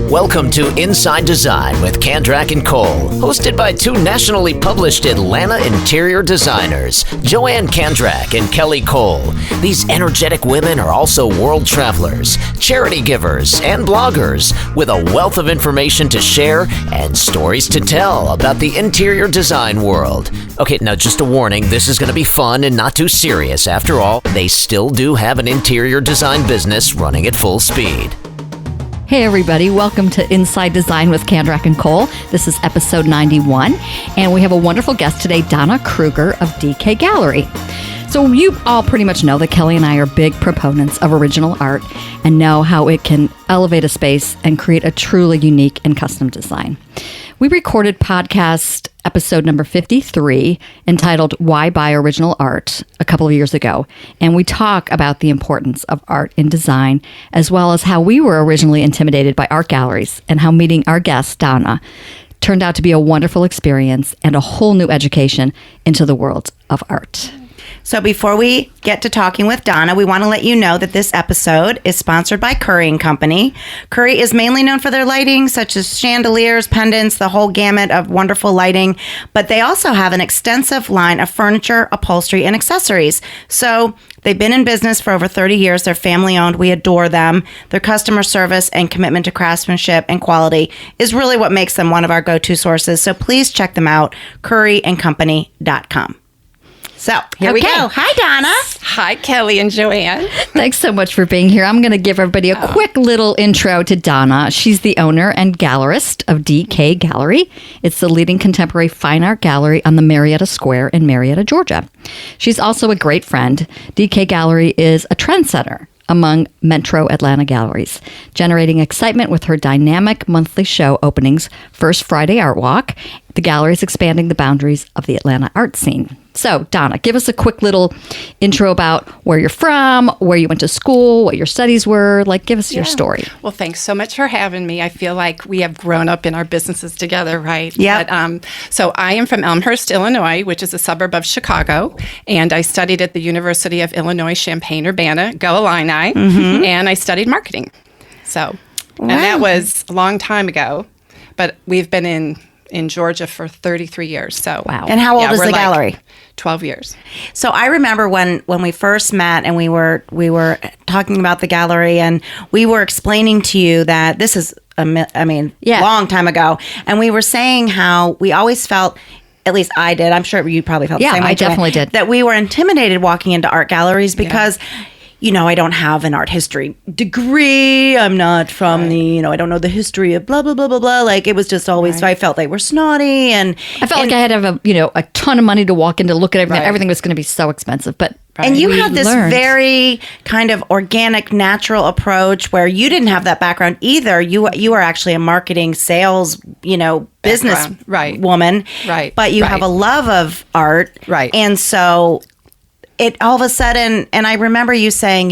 Welcome to Inside Design with Kandrak and Cole, hosted by two nationally published Atlanta interior designers, Joanne Kandrak and Kelly Cole. These energetic women are also world travelers, charity givers, and bloggers with a wealth of information to share and stories to tell about the interior design world. Okay, now just a warning, this is going to be fun and not too serious. After all, they still do have an interior design business running at full speed. Hey everybody, welcome to Inside Design with Kandrak and Cole. This is episode 91, and we have a wonderful guest today, Donna Krueger of DK Gallery. So you all pretty much know that Kelly and I are big proponents of original art and know how it can elevate a space and create a truly unique and custom design. We recorded podcast episode number 53 entitled Why Buy Original Art a couple of years ago. And we talk about the importance of art in design, as well as how we were originally intimidated by art galleries and how meeting our guest, Donna, turned out to be a wonderful experience and a whole new education into the world of art. So before we get to talking with Donna, we want to let you know that this episode is sponsored by Curry & Company. Curry is mainly known for their lighting, such as chandeliers, pendants, the whole gamut of wonderful lighting, but they also have an extensive line of furniture, upholstery, and accessories. So they've been in business for over 30 years. They're family-owned. We adore them. Their customer service and commitment to craftsmanship and quality is really what makes them one of our go-to sources. So please check them out, curryandcompany.com. So here we go. Hi, Donna. Hi, Kelly and Joanne. Thanks so much for being here. I'm going to give everybody a quick little intro to Donna. She's the owner and gallerist of DK Gallery. It's the leading contemporary fine art gallery on the Marietta Square in Marietta, Georgia. She's also a great friend. DK Gallery is a trendsetter among Metro Atlanta galleries, generating excitement with her dynamic monthly show openings, First Friday Art Walk. The gallery is expanding the boundaries of the Atlanta art scene. So, Donna, give us a quick little intro about where you're from, where you went to school, what your studies were. Give us your story. Well, thanks so much for having me. I feel like we have grown up in our businesses together, right? Yeah. So I am from Elmhurst, Illinois, which is a suburb of Chicago, and I studied at the University of Illinois Champaign-Urbana, go Illini, and I studied marketing. So, and that was a long time ago, but we've been in Georgia for 33 years. So wow. And how old is the gallery? 12 years. So I remember when we first met and we were talking about the gallery and we were explaining to you that this is long time ago, and we were saying how we always felt, at least I did, I'm sure you probably felt the same way. Yeah, I definitely did. That we were intimidated walking into art galleries because I don't have an art history degree. I'm not from I don't know the history of blah, blah, blah, blah, blah. It was just always, I felt they were snotty. And I felt like I had to have a ton of money to walk in to look at everything. Everything was going to be so expensive. But and you had this very kind of organic, natural approach where you didn't have that background either. You are actually a marketing, sales, business woman. Right. But you have a love of art. Right. And so it all of a sudden, and I remember you saying,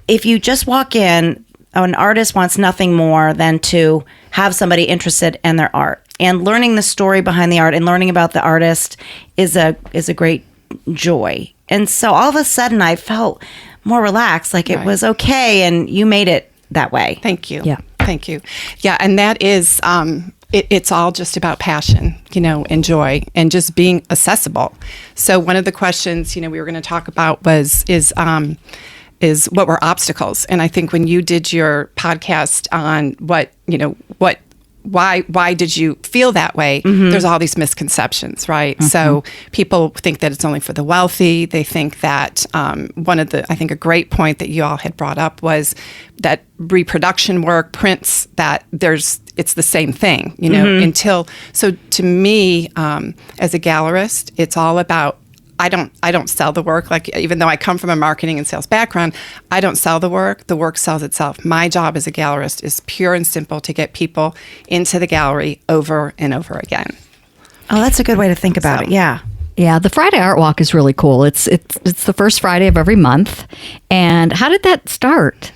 if you just walk in, an artist wants nothing more than to have somebody interested in their art. And learning the story behind the art and learning about the artist is a great joy. And so all of a sudden I felt more relaxed, it was okay, and you made it that way. Thank you. Yeah. Thank you. Yeah, and that is... It's all just about passion, and joy, and just being accessible. So one of the questions, we were going to talk about is what were obstacles? And I think when you did your podcast on why did you feel that way? There's all these misconceptions, right? So people think that it's only for the wealthy. They think that I think a great point that you all had brought up was that reproduction work, prints, that it's the same thing, so to me, as a gallerist, it's all about, I don't sell the work. Even though I come from a marketing and sales background, I don't sell the work sells itself. My job as a gallerist is pure and simple to get people into the gallery over and over again. Oh, that's a good way to think about it. Yeah. Yeah, the Friday Art Walk is really cool. It's the first Friday of every month. And how did that start?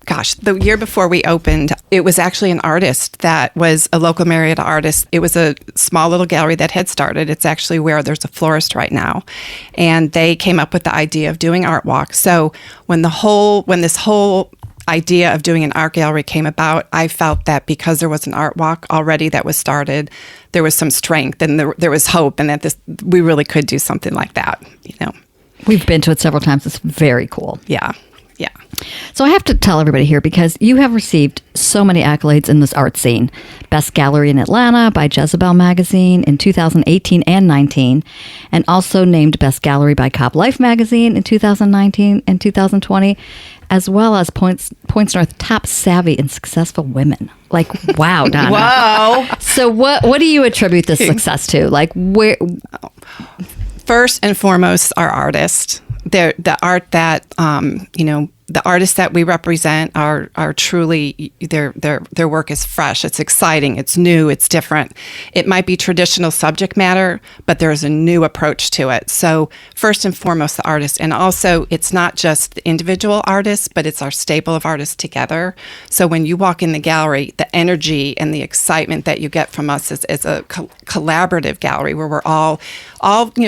Gosh, the year before we opened, it was actually an artist that was a local Marietta artist. It was a small little gallery that had started. It's actually where there's a florist right now. And they came up with the idea of doing Art Walk. So when this whole idea of doing an art gallery came about, I felt that because there was an art walk already that was started, there was some strength and there was hope, and that we really could do something like that. We've been to it several times. It's very cool. Yeah. Yeah. So I have to tell everybody here, because you have received so many accolades in this art scene. Best Gallery in Atlanta by Jezebel Magazine in 2018 and 19, and also named Best Gallery by Cobb Life Magazine in 2019 and 2020, as well as Points North Top Savvy and Successful Women. Like, wow, Donna. Whoa. So what do you attribute this success to? Like, where? First and foremost, our artists. The art that the artists that we represent are truly, their work is fresh, it's exciting, it's new, it's different. It might be traditional subject matter, but there's a new approach to it. So first and foremost, the artists. And also, it's not just the individual artists, but it's our stable of artists together. So when you walk in the gallery, the energy and the excitement that you get from us is a collaborative gallery where we're all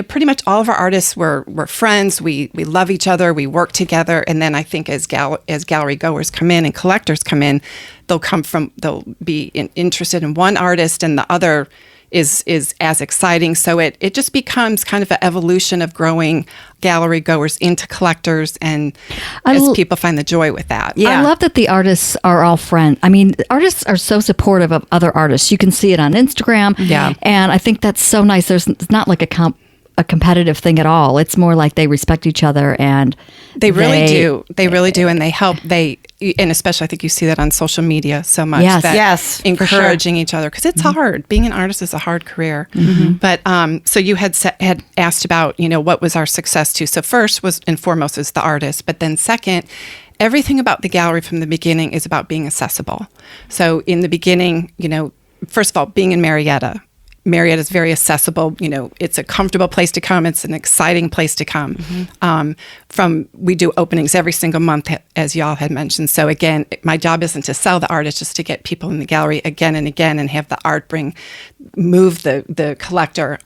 pretty much all of our artists, we're friends, we love each other, we work together. And then I think as gallery goers come in and collectors come in, they'll be interested in one artist, and the other is as exciting. So it just becomes kind of an evolution of growing gallery goers into collectors, and as people find the joy with that. Yeah. I love that the artists are all friends. I mean, artists are so supportive of other artists. You can see it on Instagram. Yeah. And I think that's so nice. It's not like a competitive thing at all. It's more like they respect each other, and they really do. They really do, and they help. And especially, I think you see that on social media so much. Yes, encouraging each other, because it's hard. Being an artist is a hard career. But so you had asked about what was our success to. So first was and foremost is the artist, but then second, everything about the gallery from the beginning is about being accessible. So in the beginning, first of all, being in Marietta. Marietta is very accessible. It's a comfortable place to come. It's an exciting place to come. We do openings every single month, as y'all had mentioned. So again, my job isn't to sell the art; it's just to get people in the gallery again and again, and have the art move the collector.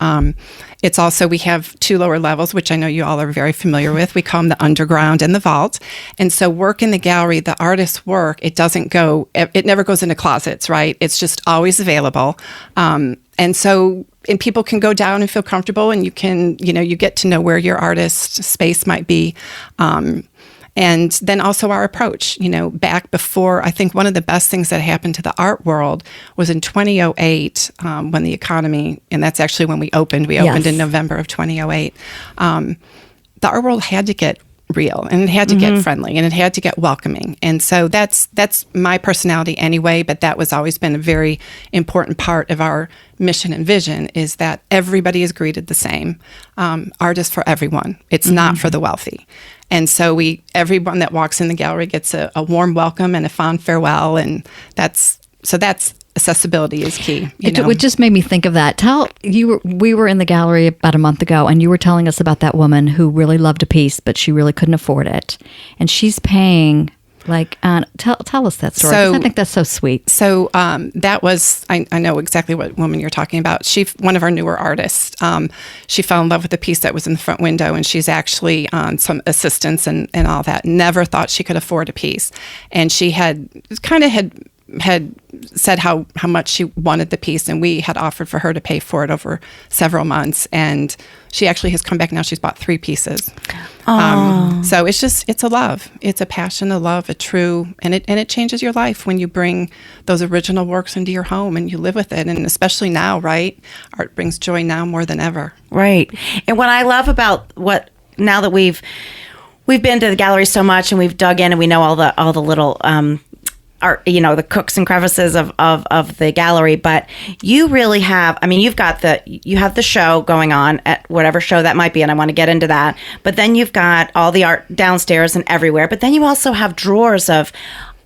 It's also, we have 2 lower levels, which I know you all are very familiar with. We call them the underground and the vault. And so work in the gallery, the artist's work, it never goes into closets, right? It's just always available. And people can go down and feel comfortable, and you can, you get to know where your artist space might be. And then also our approach, back before, I think one of the best things that happened to the art world was in 2008, when the economy, and that's actually when we opened. We opened in November of 2008. The art world had to get real, and it had to get friendly, and it had to get welcoming. And so that's my personality anyway, but that was always been a very important part of our mission and vision, is that everybody is greeted the same. Art is for everyone. It's not for the wealthy. And so everyone that walks in the gallery gets a warm welcome and a fond farewell, and that's accessibility is key. It just made me think of that. We were in the gallery about a month ago, and you were telling us about that woman who really loved a piece, but she really couldn't afford it, and she's paying. Tell us that story. So, I think that's so sweet. So that was, I know exactly what woman you're talking about. One of our newer artists. She fell in love with the piece that was in the front window, and she's actually on some assistance and all that. Never thought she could afford a piece, and she had said how much she wanted the piece, and we had offered for her to pay for it over several months, and she actually has come back now. She's bought 3 pieces. So it's a love, it's a passion, a love, a true, and it changes your life when you bring those original works into your home and you live with it. And especially now, right? Art brings joy now more than ever. Right. And what I love about now that we've been to the gallery so much, and we've dug in, and we know all the little the crooks and crevices of the gallery, but you really have, you have the show going on at whatever show that might be, and I want to get into that, but then you've got all the art downstairs and everywhere, but then you also have drawers of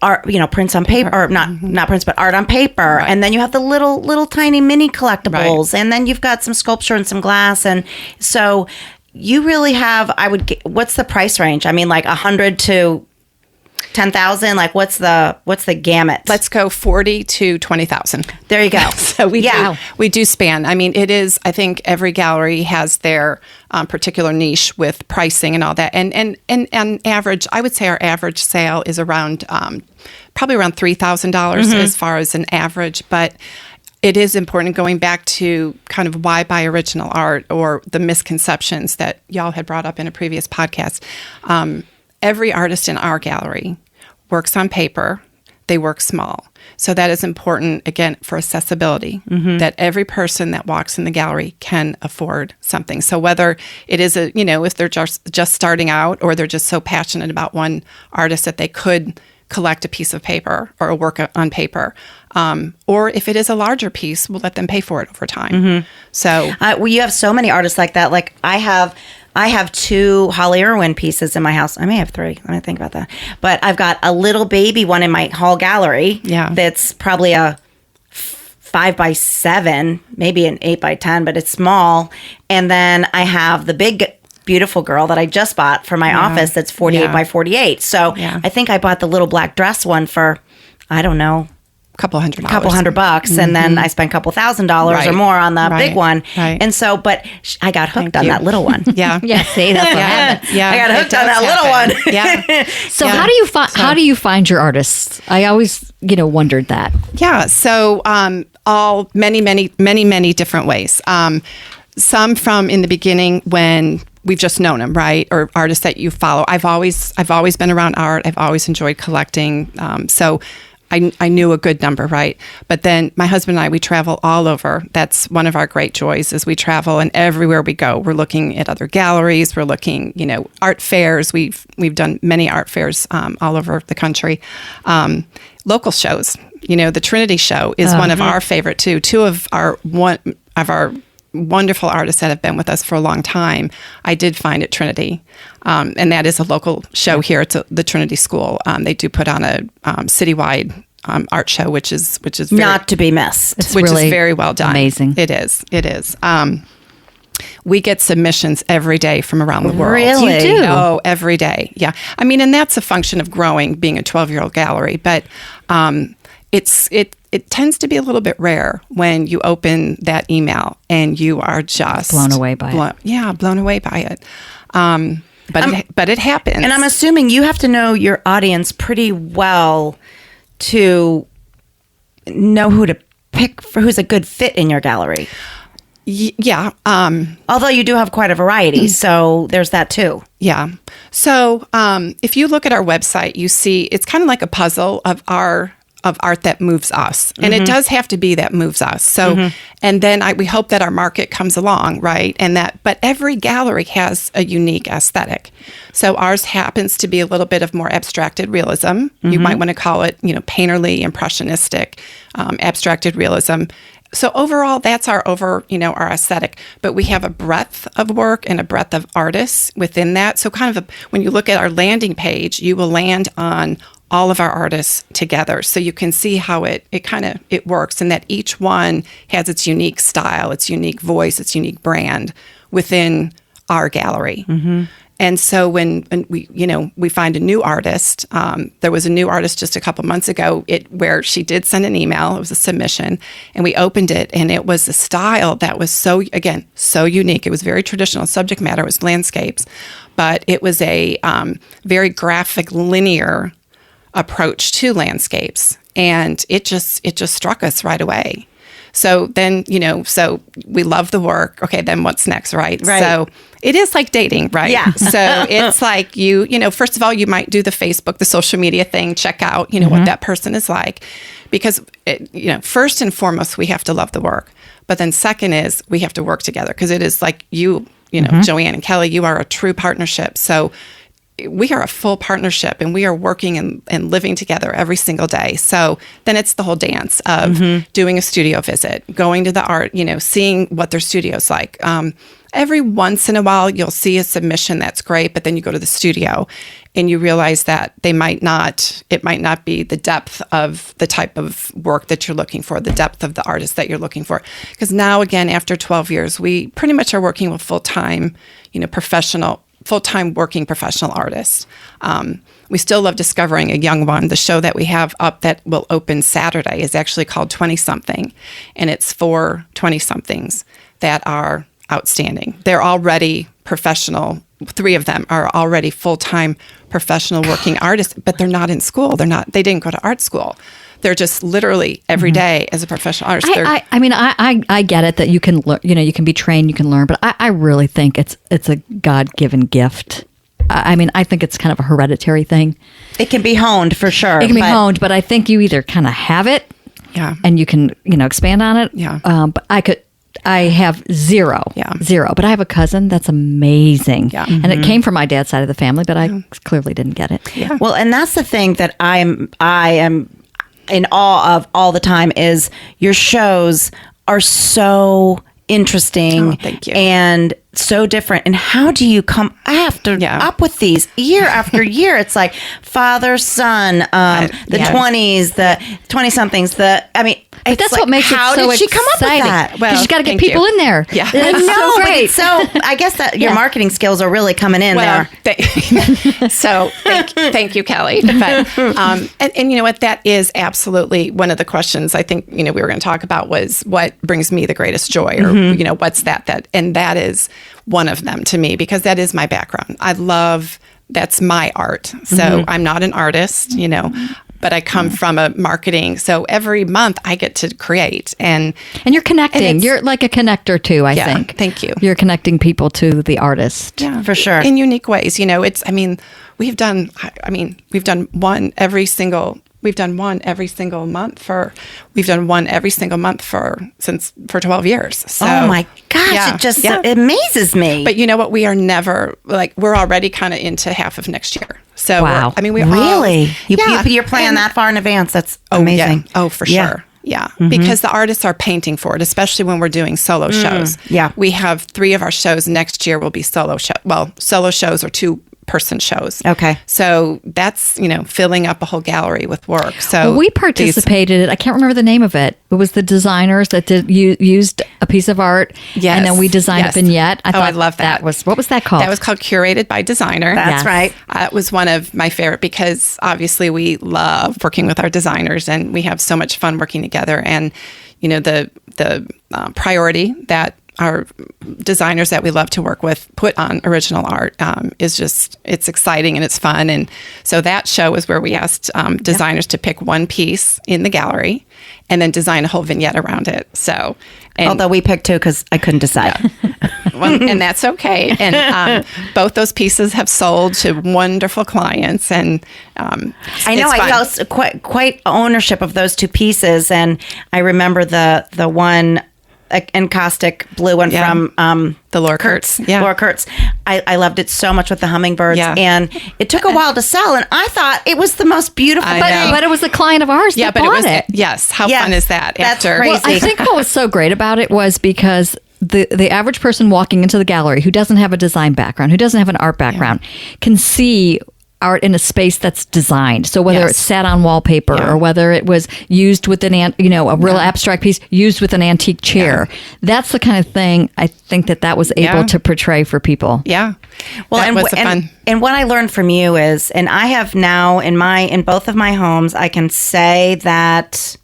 art, prints on paper, or not prints, but art on paper. Right. And then you have the little tiny mini collectibles, right. And then you've got some sculpture and some glass. And so you really have, what's the price range? like 100 to 10,000? Like what's the gamut? Let's go 40 to 20,000. There you go. So we do span. I mean, it is, I think every gallery has their particular niche with pricing and all that. And on average, I would say our average sale is around probably around $3,000 as far as an average. But it is important, going back to kind of why buy original art, or the misconceptions that y'all had brought up in a previous podcast. Every artist in our gallery works on paper. They work small. So that is important, again, for accessibility, that every person that walks in the gallery can afford something. So whether it is if they're just starting out, or they're just so passionate about one artist that they could collect a piece of paper or a work on paper, or if it is a larger piece, we'll let them pay for it over time. So you have so many artists like that. Like I have 2 Holly Irwin pieces in my house. I may have 3. Let me think about that. But I've got a little baby one in my hall gallery. Yeah. That's probably a 5x7, maybe an 8x10, but it's small. And then I have the big, beautiful girl that I just bought for my office that's 48 by 48. So I think I bought the little black dress one for, I don't know, couple hundred bucks, and then I spent $2,000 or more on the big one. And so, but I got hooked on that little one. See, that's what happens. I got hooked on that little one. So how do you find your artists? I always wondered that. So all many different ways. Some from in the beginning when we've just known them, right? Or artists that you follow. I've always been around art. I've always enjoyed collecting. So I knew a good number, right? But then my husband and I, we travel all over. That's one of our great joys, is we travel, and everywhere we go, we're looking at other galleries. We're looking, art fairs. We've done many art fairs all over the country. Local shows, the Trinity show is one of our favorite too. 2 of our wonderful artists that have been with us for a long time, I did find at Trinity. And that is a local show here. It's the Trinity School. They do put on a citywide art show, which is very, not to be missed. Which is very well done. Amazing. It is. We get submissions every day from around the world. Really? You do? Oh, every day. Yeah. I mean, and that's a function of growing, being a 12-year-old gallery. But it tends to be a little bit rare when you open that email and you are just blown away by it. Yeah, blown away by it. But it happens. And I'm assuming you have to know your audience pretty well to know who to pick for who's a good fit in your gallery. Yeah. Although you do have quite a variety, so there's that too. Yeah. So if you look at our website, you see it's kind of like a puzzle of art that moves us. And it does have to be that moves us. So, and then we hope that our market comes along, right? But every gallery has a unique aesthetic. So ours happens to be a little bit of more abstracted realism. You might want to call it, painterly, impressionistic, abstracted realism. So overall, that's our aesthetic. But we have a breadth of work and a breadth of artists within that. So kind of when you look at our landing page, you will land on all of our artists together. So you can see how it works, and that each one has its unique style, its unique voice, its unique brand within our gallery. And so when we find a new artist, there was a new artist just a couple months ago where she did send an email. It was a submission, and we opened it, and it was a style that was so unique. It was very traditional subject matter. It was landscapes, but it was a very graphic, linear approach to landscapes, and it just struck us right away. So then, so we love the work. Okay, then what's next, right? So it is like dating, right? Yeah. So it's like first of all, you might do the Facebook, the social media thing, check out, what that person is like, because first and foremost, we have to love the work. But then second is we have to work together, because it is like Joanne and Kelly, you are a true partnership. So we are a full partnership, and we are working and living together every single day. So then it's the whole dance of doing a studio visit, going to the art, seeing what their studio's like. Every once in a while, you'll see a submission that's great, but then you go to the studio and you realize that it might not be the depth of the type of work that you're looking for, the depth of the artist that you're looking for. Because now, again, after 12 years, we pretty much are working with full-time, professional full-time working professional artist. We still love discovering a young one. The show that we have up that will open Saturday is actually called 20-something, and it's for 20-somethings that are outstanding. They're already professional. 3 of them are already full-time professional working artists, but they're not in school. They didn't go to art school. They're just literally every day as a professional artist. I get it that you can learn, you can be trained, you can learn, but I really think it's a God-given gift. I think it's kind of a hereditary thing. It can be honed for sure. It can be honed, but I think you either kind of have it, and you can, expand on it. Yeah. But I have zero. But I have a cousin that's amazing. Yeah. And it came from my dad's side of the family, but I clearly didn't get it. Yeah. Well, and that's the thing that I am in awe of all the time is your shows are so interesting. Oh, thank you. And so different. And how do you come up with these year after year? It's like father, son, the 20s, the 20-somethings, but that's what makes it so exciting. How did she come up with that? Well, because you got to get people in there. Yeah. It's so great. So I guess that your marketing skills are really coming in there. So thank you, Kelly. But, and you know what? That is absolutely one of the questions I think, we were going to talk about was what brings me the greatest joy or, what's that, and that is one of them to me because that is my background. That's my art. So I'm not an artist, but I come from a marketing. So every month I get to create and you're connecting. You're like a connector too, I think. Thank you. You're connecting people to the artist. Yeah, for sure. In unique ways. We've done one every single month for 12 years. So, oh my gosh, it amazes me. But you know what? We are never we're already kind of into half of next year. So wow. We really? You're planning that far in advance. That's amazing. Yeah. Oh, for sure. Yeah, because the artists are painting for it, especially when we're doing solo shows. Yeah. We have 3 of our shows next year will be solo shows. Well, solo shows or 2-person shows. Okay. So that's, filling up a whole gallery with work. So we participated. I can't remember the name of it. It was the designers that used a piece of art. Yes. And then we designed a vignette. I love that. What was that called? That was called Curated by Designer. That's right. It was one of my favorite because obviously we love working with our designers and we have so much fun working together. And, the priority that our designers that we love to work with put on original art it's exciting and it's fun. And so that show is where we asked designers to pick one piece in the gallery and then design a whole vignette around it. So, although we picked 2 because I couldn't decide. Well, and that's okay. And both those pieces have sold to wonderful clients. And I know I felt quite ownership of those 2 pieces. And I remember the one encaustic blue one from the Laura Kurtz. Yeah. Laura Kurtz. I loved it so much with the hummingbirds. Yeah. And it took a while to sell. And I thought it was the most beautiful thing. But it was a client of ours that bought it. Yes. How fun is that? That's crazy. Well, I think what was so great about it was because the average person walking into the gallery who doesn't have a design background, who doesn't have an art background, can see art in a space that's designed. So whether it's sat on wallpaper or whether it was used with a real abstract piece used with an antique chair, that's the kind of thing I think that was able to portray for people. Yeah. Well, that was fun. And what I learned from you is, and I have now in both of my homes, I can say that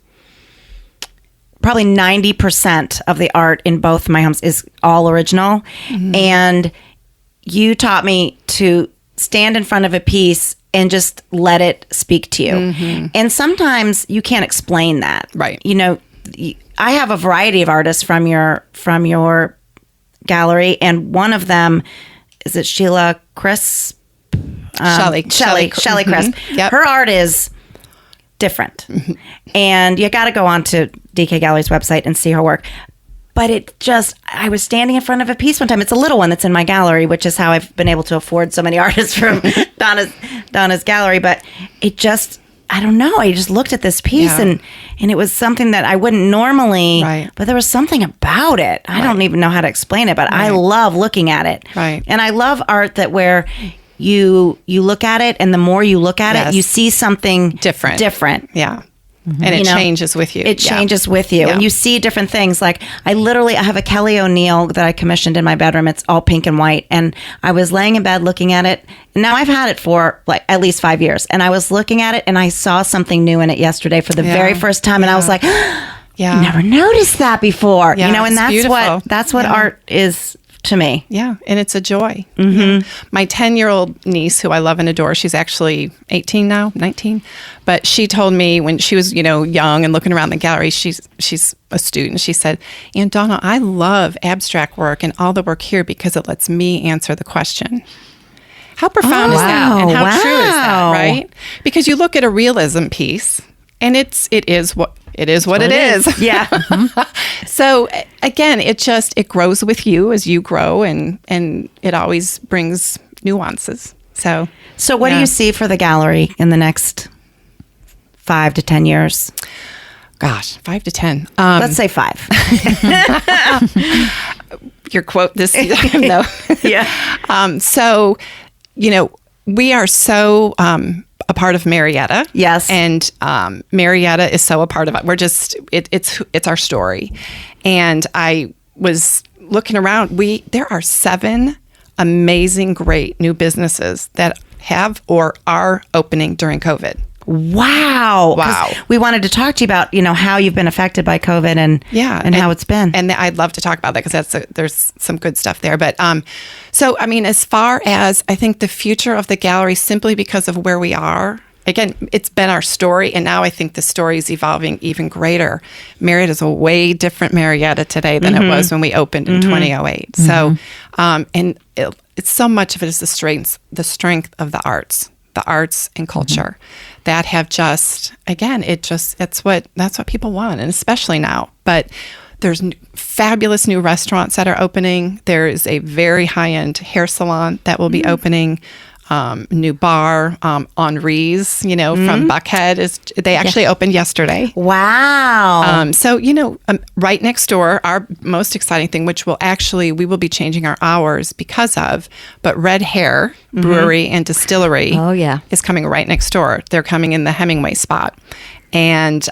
probably 90% of the art in both my homes is all original. And you taught me to stand in front of a piece and just let it speak to you. And sometimes you can't explain that. Right. I have a variety of artists from your gallery, and one of them is it Sheila Crisp? Shelley Crisp. Yep. Her art is different. And you got to go on to DK Gallery's website and see her work. But I was standing in front of a piece one time. It's a little one that's in my gallery, which is how I've been able to afford so many artists from Donna's gallery. But I don't know. I just looked at this piece and it was something that I wouldn't normally, but there was something about it. I don't even know how to explain it, but I love looking at it. Right. And I love art where you look at it, and the more you look at it, you see something different. Different. Yeah. And it changes with you. It changes with you. And you see different things. Like I have a Kelly O'Neill that I commissioned in my bedroom. It's all pink and white. And I was laying in bed looking at it. Now I've had it for like at least 5 years. And I was looking at it and I saw something new in it yesterday for the very first time. And I was like, I never noticed that before. And that's what art is to me. Yeah, and it's a joy. My 10-year-old niece, who I love and adore, she's actually 18 now, 19. But she told me when she was, young and looking around the gallery, she's a student. She said, Aunt Donna, I love abstract work and all the work here because it lets me answer the question. How profound is that? And how true is that, right? Because you look at a realism piece, and it is what it is. Yeah. So again, it grows with you as you grow, and it always brings nuances. So what do you see for the gallery in the next 5 to 10 years? Gosh, 5 to 10. Let's say 5. Your quote this no. Yeah. So, we are so a part of Marietta. Yes. And Marietta is so a part of it. We're just, it's our story. And I was looking around. There are 7 amazing, great new businesses that have or are opening during COVID. Wow. 'Cause we wanted to talk to you about, how you've been affected by COVID and how it's been. And I'd love to talk about that because there's some good stuff there. But so, I mean, as far as I think the future of the gallery, simply because of where we are, again, it's been our story. And now I think the story is evolving even greater. Marietta is a way different Marietta today than it was when we opened in 2008. So, and it's so much of it is the strength of the arts and culture that have just, again, that's what people want, and especially now. But there's fabulous new restaurants that are opening. There is a very high-end hair salon that will be opening. New bar, Henri's, from Buckhead they actually opened yesterday. Wow. So, right next door, our most exciting thing, which we will be changing our hours because of, but Red Hair Brewery and Distillery is coming right next door. They're coming in the Hemingway spot. And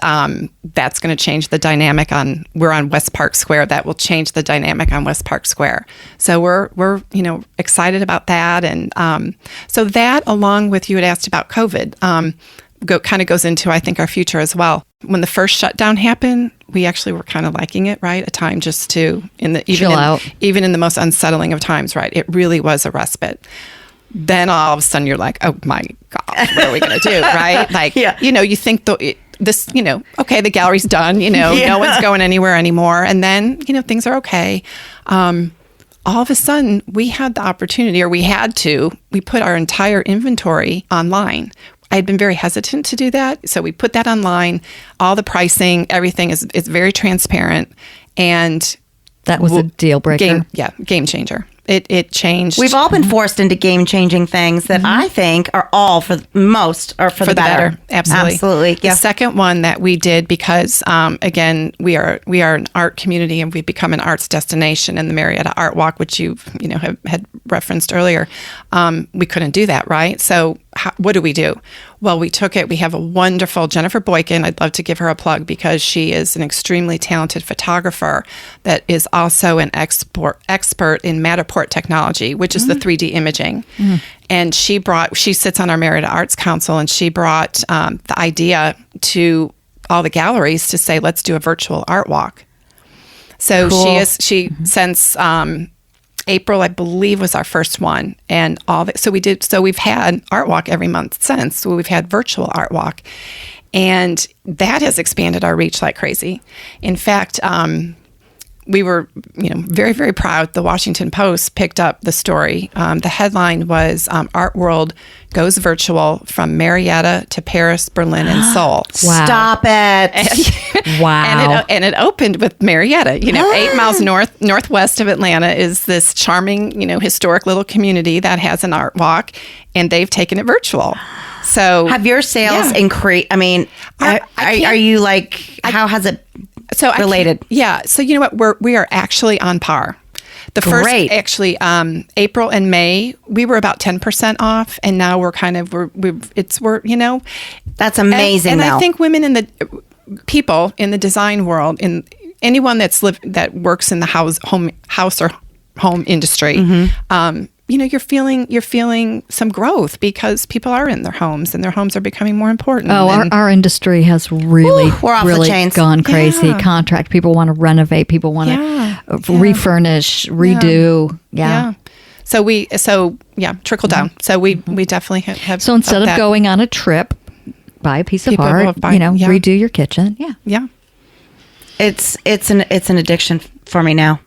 that's going to change the dynamic we're on West Park Square. That will change the dynamic on West Park Square. So we're excited about that. And so that, along with, you had asked about COVID, kind of goes into, I think, our future as well. When the first shutdown happened, we actually were kind of liking it, right? A time just to, chill out. Even in the most unsettling of times, right? It really was a respite. Then all of a sudden you're like, oh my God, what are we going to do, right? Like, you think okay, the gallery's done, no one's going anywhere anymore. And then, things are okay. All of a sudden we had the opportunity, or we put our entire inventory online. I had been very hesitant to do that. So we put that online, all the pricing, everything is very transparent. And that was a deal breaker. Game changer. It changed. We've all been forced into game-changing things that I think are all for the better. Absolutely. The second one that we did, because again, we are an art community, and we've become an arts destination in the Marietta Art Walk, which you had referenced earlier. We couldn't do that, right? So what do? Well, we took it. We have a wonderful Jennifer Boykin. I'd love to give her a plug because she is an extremely talented photographer that is also an expert in Matterport technology, which is the 3D imaging. And she sits on our Marietta Arts Council, and she brought the idea to all the galleries to say, let's do a virtual art walk. So cool. Since April, I believe, was our first one, and so we've had Art Walk every month since. So we've had virtual Art Walk, and that has expanded our reach like crazy. In fact, we were, very, very proud. The Washington Post picked up the story. The headline was Art World goes virtual from Marietta to Paris, Berlin, and Seoul. Wow. Stop it. Wow. And it opened with Marietta. 8 miles northwest of Atlanta is this charming, historic little community that has an art walk, and they've taken it virtual. So have your sales increased? I mean, are you like, how has it related? So you know what? We are actually on par. The Great. first, actually, April and May, we were about 10% off, and now we're kind of That's amazing. And though. I think women in the people in the design world, in anyone that works in the house or home industry, you're feeling some growth because people are in their homes and their homes are becoming more important. Oh, our industry has really, we're off the really chains. gone crazy. Yeah. Contract. People want to renovate. People want to refurnish, redo. Yeah. So trickle down. So we definitely have. So instead of that. going on a trip, buy a piece of People art, will buy- yeah. redo your kitchen. Yeah. Yeah. It's an addiction for me now.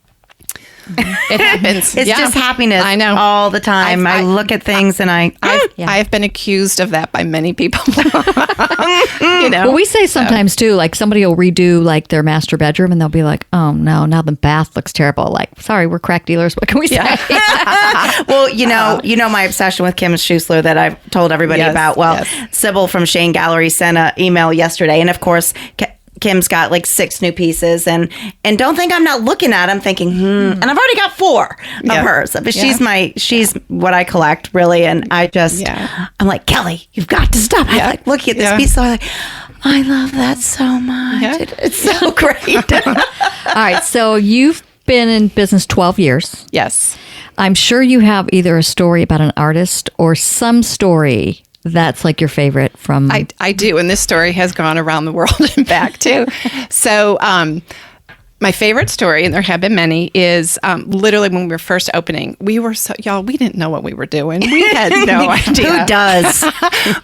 It happens. It's just happiness. I know. all the time. I look at things and I have been accused of that by many people. Well, we say sometimes too, like somebody will redo like their master bedroom and they'll be like, oh no, now the bath looks terrible. Like, sorry, we're crack dealers. What can we say? Well, you know my obsession with Kim Schuessler that I've told everybody Yes, about. Well, yes. Sybil from Shane Gallery sent an email yesterday, and of course, Kim's got like 6 new pieces, and don't think I'm not looking at them thinking, and I've already got 4 of hers. But she's what I collect really, and I just I'm like, Kelly, you've got to stop. I like looking at this piece, so I'm like, I love that so much. Yeah. It's so great. All right. So you've been in business 12 years. Yes. I'm sure you have either a story about an artist or some story that's like your favorite from. I do. And this story has gone around the world and back too. So, my favorite story, and there have been many, is literally when we were first opening, we didn't know what we were doing. We had no idea. Who does?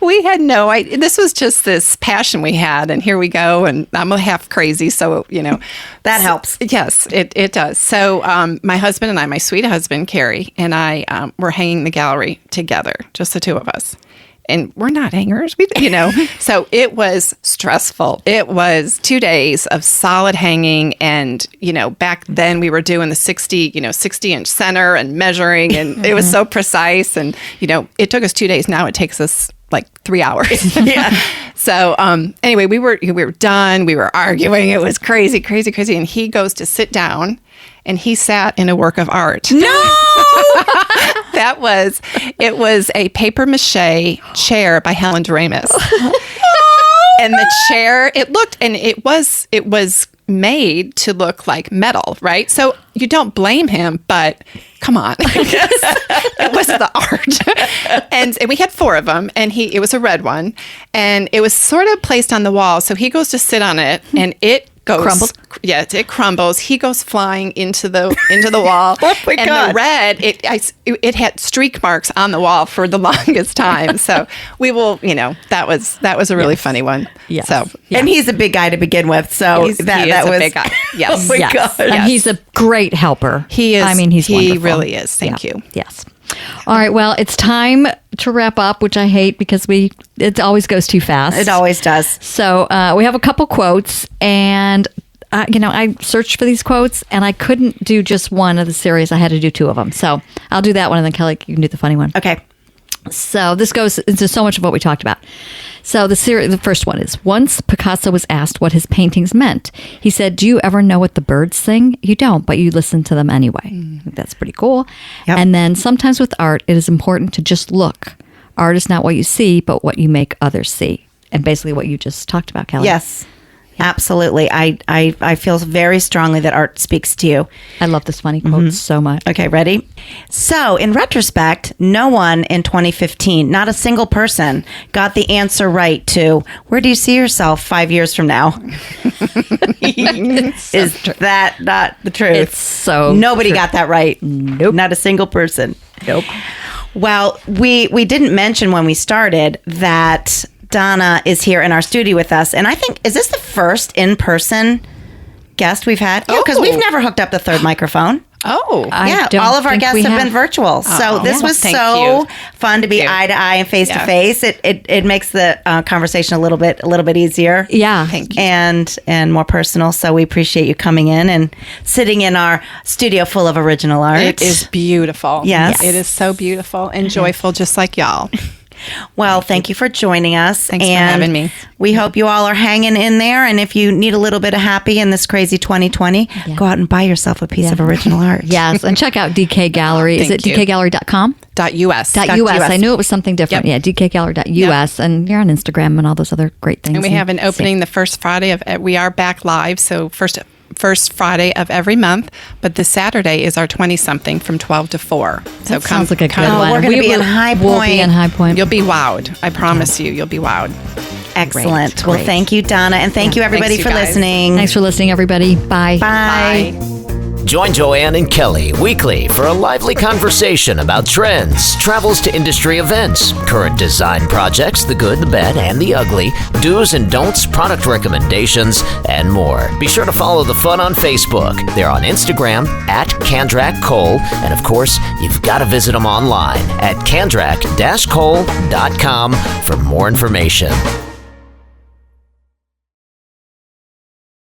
We had no idea. This was just this passion we had, and here we go. And I'm a half crazy, so That helps. Yes, it does. So my husband and I, my sweet husband Carrie, and I were hanging the gallery together, just the two of us. And we're not hangers, So it was stressful. It was 2 days of solid hanging, and back then we were doing the 60-inch center and measuring, and it was so precise. And it took us 2 days. Now it takes us like 3 hours. Yeah. So anyway, we were done. We were arguing. It was crazy, crazy, crazy. And he goes to sit down, and he sat in a work of art. No. It was a paper mache chair by Helen Doremus. And the chair, it was made to look like metal, right? So you don't blame him, but come on. It was the art. And we had 4 of them, and it was a red one, and it was sort of placed on the wall. So he goes to sit on it, and it crumbled. Yes, it crumbles. He goes flying into the wall. Oh my and God. the red, it had streak marks on the wall for the longest time. So we will, that was a really funny one. Yes. So And he's a big guy to begin with, so he is that a was big guy. Yes. Oh my Yes. God. And he's a great helper. He is. I mean, he's he wonderful. really is. Thank you. Yes. All right. Well, it's time to wrap up, which I hate because it always goes too fast. It always does. So we have a couple quotes, and I searched for these quotes, and I couldn't do just one of the series. I had to do 2 of them. So I'll do that one, and then Kelly, you can do the funny one. Okay. So this goes into so much of what we talked about. So the first one is, once Picasso was asked what his paintings meant. He said, "Do you ever know what the birds sing? You don't, but you listen to them anyway." I think that's pretty cool. Yep. And then sometimes with art, it is important to just look. Art is not what you see, but what you make others see. And basically what you just talked about, Kelly. Yes. Absolutely. I feel very strongly that art speaks to you. I love this funny quote so much. Okay, ready? So, in retrospect, no one in 2015, not a single person, got the answer right to, where do you see yourself 5 years from now? Is that not the truth? It's so Nobody true. got that right. Nope. Not a single person. Nope. Well, we didn't mention when we started that Donna is here in our studio with us. And I think, is this the first in-person guest we've had? Yeah, because we've never hooked up the third microphone. Oh. Yeah, don't all of our think guests we have have. been virtual. So this was thank so you. fun to be Thank you. eye to eye and face to face. It makes the conversation a little bit easier. Yeah. Thank you. And more personal. So we appreciate you coming in and sitting in our studio full of original art. It is beautiful. Yes. It is so beautiful and joyful, just like y'all. Well, thank you for joining us. Thanks for having me. We hope you all are hanging in there. And if you need a little bit of happy in this crazy 2020, go out and buy yourself a piece of original art. Yes, and check out DK Gallery. Is it Thank you. dkgallery.com? .us. .us. I knew it was something different. Yep. Yeah, dkgallery.us. And you're on Instagram and all those other great things. And we have an opening the first Friday we are back live. So first Friday of every month, but this Saturday is our 20-something from 12 to 4. So That sounds like a good Oh, one. we're going to be in High We'll be in Point. High Point. You'll be wowed. I promise you'll be wowed. Excellent. Great. Well, Great. thank you, Donna. And thank you, everybody, Thanks, you for guys. listening. Thanks for listening, everybody. Bye. Bye. Join Joanne and Kelly weekly for a lively conversation about trends, travels to industry events, current design projects, the good, the bad, and the ugly, do's and don'ts, product recommendations, and more. Be sure to follow the fun on Facebook. They're on Instagram at Kandrak Cole, and of course, you've got to visit them online at kandrak-cole.com for more information.